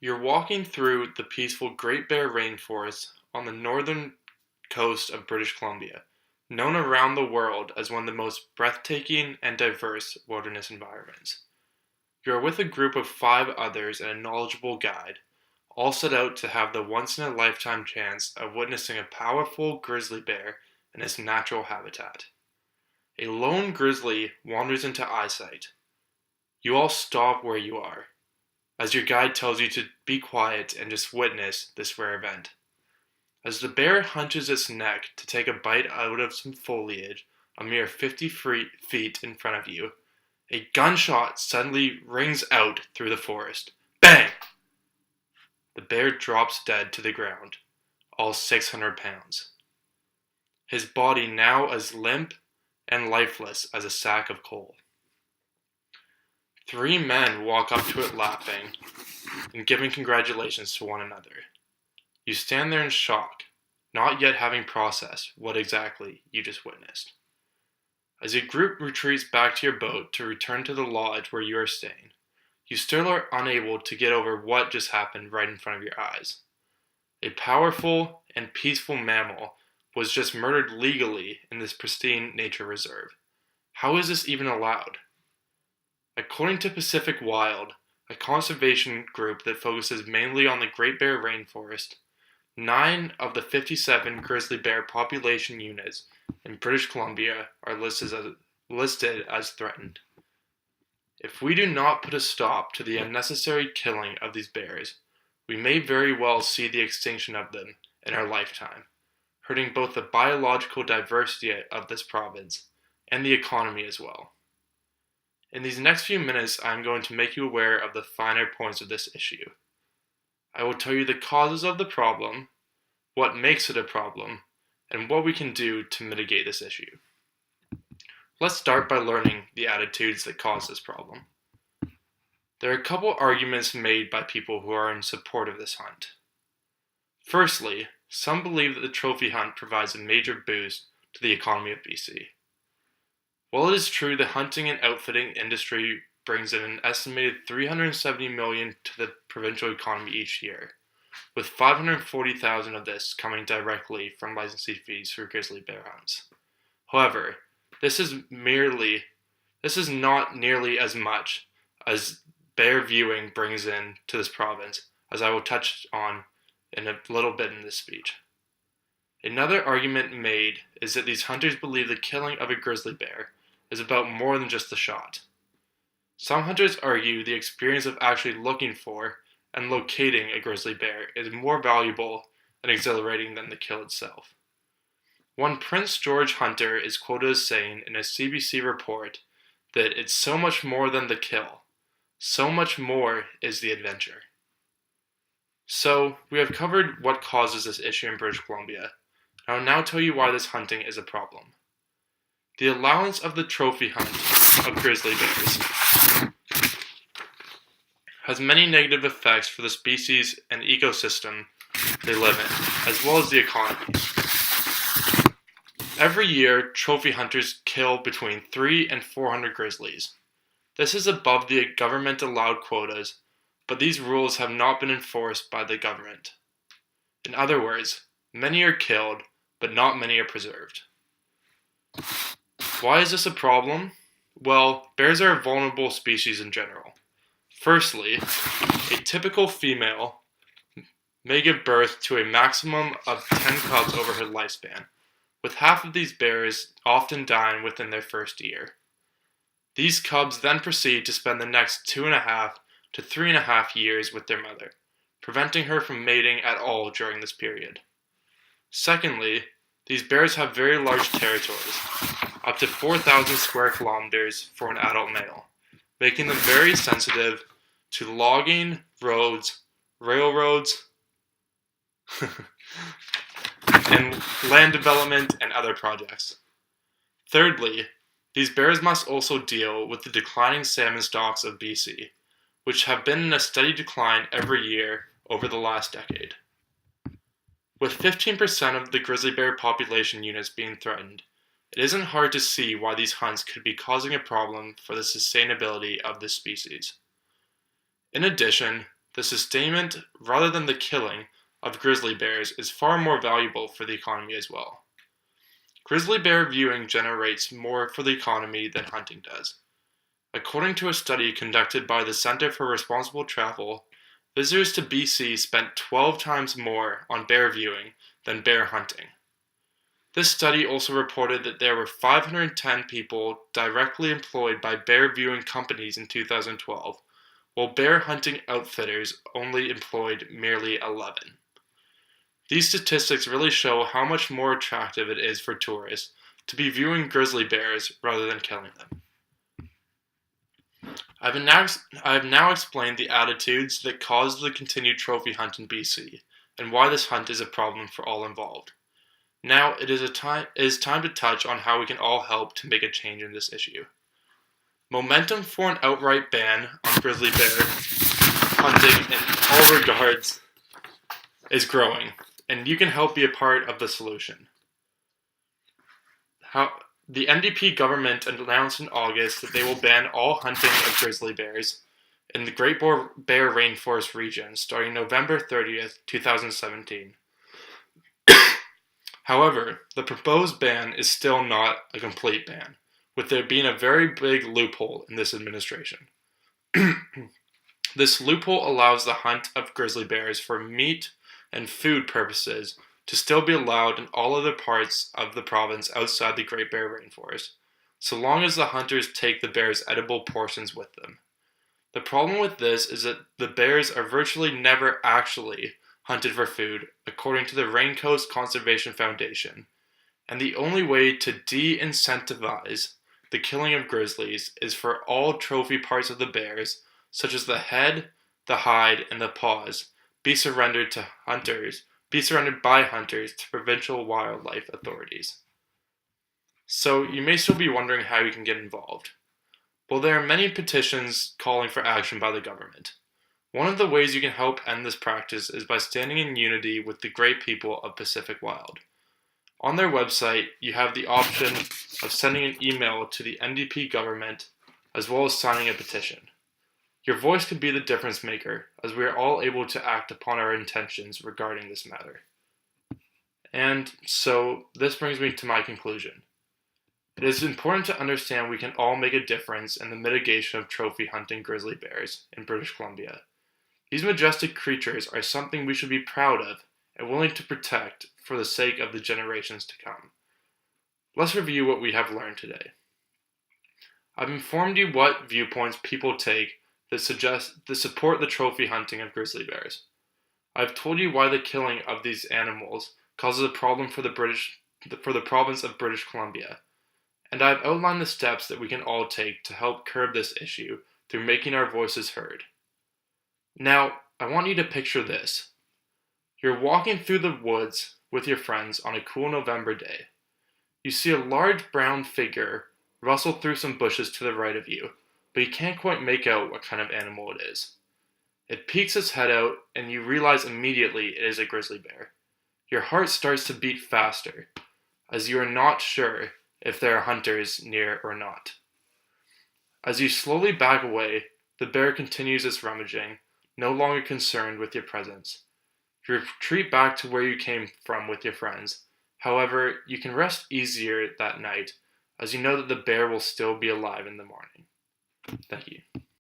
You're walking through the peaceful Great Bear Rainforest on the northern coast of British Columbia, known around the world as one of the most breathtaking and diverse wilderness environments. You are with a group of 5 others and a knowledgeable guide, all set out to have the once in a lifetime chance of witnessing a powerful grizzly bear in its natural habitat. A lone grizzly wanders into eyesight. You all stop where you are, as your guide tells you to be quiet and just witness this rare event. As the bear hunches its neck to take a bite out of some foliage a mere 50 feet in front of you, a gunshot suddenly rings out through the forest. Bang! The bear drops dead to the ground, all 600 pounds. His body now as limp and lifeless as a sack of coal. 3 men walk up to it laughing and giving congratulations to one another. You stand there in shock, not yet having processed what exactly you just witnessed. As your group retreats back to your boat to return to the lodge where you are staying, you still are unable to get over what just happened right in front of your eyes. A powerful and peaceful mammal was just murdered legally in this pristine nature reserve. How is this even allowed? According to Pacific Wild, a conservation group that focuses mainly on the Great Bear Rainforest, 9 of the 57 grizzly bear population units in British Columbia are listed as threatened. If we do not put a stop to the unnecessary killing of these bears, we may very well see the extinction of them in our lifetime, hurting both the biological diversity of this province and the economy as well. In these next few minutes, I am going to make you aware of the finer points of this issue. I will tell you the causes of the problem, what makes it a problem, and what we can do to mitigate this issue. Let's start by learning the attitudes that cause this problem. There are a couple arguments made by people who are in support of this hunt. Firstly, some believe that the trophy hunt provides a major boost to the economy of BC. While it is true the hunting and outfitting industry brings in an estimated $370 million to the provincial economy each year, with $540,000 of this coming directly from licensing fees for grizzly bear hunts. However, this is not nearly as much as bear viewing brings in to this province, as I will touch on in a little bit in this speech. Another argument made is that these hunters believe the killing of a grizzly bear is about more than just the shot. Some hunters argue the experience of actually looking for and locating a grizzly bear is more valuable and exhilarating than the kill itself. One Prince George hunter is quoted as saying in a CBC report that it's so much more than the kill, so much more is the adventure. So, we have covered what causes this issue in British Columbia. I will now tell you why this hunting is a problem. The allowance of the trophy hunt of grizzly bears has many negative effects for the species and ecosystem they live in, as well as the economy. Every year, trophy hunters kill between 300 and 400 grizzlies. This is above the government-allowed quotas, but these rules have not been enforced by the government. In other words, many are killed, but not many are preserved. Why is this a problem? Well, bears are a vulnerable species in general. Firstly, a typical female may give birth to a maximum of 10 cubs over her lifespan, with half of these bears often dying within their first year. These cubs then proceed to spend the next 2.5 to 3.5 years with their mother, preventing her from mating at all during this period. Secondly, these bears have very large territories, up to 4,000 square kilometers for an adult male, making them very sensitive to logging, roads, railroads, and land development and other projects. Thirdly, these bears must also deal with the declining salmon stocks of BC, which have been in a steady decline every year over the last decade. With 15% of the grizzly bear population units being threatened, it isn't hard to see why these hunts could be causing a problem for the sustainability of this species. In addition, the sustainment, rather than the killing, of grizzly bears is far more valuable for the economy as well. Grizzly bear viewing generates more for the economy than hunting does. According to a study conducted by the Center for Responsible Travel, visitors to BC spent 12 times more on bear viewing than bear hunting. This study also reported that there were 510 people directly employed by bear viewing companies in 2012, while bear hunting outfitters only employed merely 11. These statistics really show how much more attractive it is for tourists to be viewing grizzly bears rather than killing them. I have now explained the attitudes that caused the continued trophy hunt in BC, and why this hunt is a problem for all involved. Now it is time to touch on how we can all help to make a change in this issue. Momentum for an outright ban on grizzly bear hunting in all regards is growing, and you can help be a part of the solution. The NDP government announced in August that they will ban all hunting of grizzly bears in the Great Bear Rainforest region starting November 30th, 2017. However, the proposed ban is still not a complete ban, with there being a very big loophole in this administration. This loophole allows the hunt of grizzly bears for meat and food purposes to still be allowed in all other parts of the province outside the Great Bear Rainforest, so long as the hunters take the bear's edible portions with them. The problem with this is that the bears are virtually never actually hunted for food, according to the Raincoast Conservation Foundation, and the only way to de-incentivize the killing of grizzlies is for all trophy parts of the bears, such as the head, the hide, and the paws, be surrendered by hunters to provincial wildlife authorities. So you may still be wondering how you can get involved. Well, there are many petitions calling for action by the government. One of the ways you can help end this practice is by standing in unity with the great people of Pacific Wild. On their website, you have the option of sending an email to the NDP government, as well as signing a petition. Your voice could be the difference maker, as we are all able to act upon our intentions regarding this matter. And so, this brings me to my conclusion. It is important to understand we can all make a difference in the mitigation of trophy hunting grizzly bears in British Columbia. These majestic creatures are something we should be proud of and willing to protect for the sake of the generations to come. Let's review what we have learned today. I've informed you what viewpoints people take that support the trophy hunting of grizzly bears. I've told you why the killing of these animals causes a problem for the province of British Columbia, and I've outlined the steps that we can all take to help curb this issue through making our voices heard. Now, I want you to picture this. You're walking through the woods with your friends on a cool November day. You see a large brown figure rustle through some bushes to the right of you, but you can't quite make out what kind of animal it is. It peeks its head out, and you realize immediately it is a grizzly bear. Your heart starts to beat faster, as you are not sure if there are hunters near or not. As you slowly back away, the bear continues its rummaging, no longer concerned with your presence. You retreat back to where you came from with your friends. However, you can rest easier that night, as you know that the bear will still be alive in the morning. Thank you.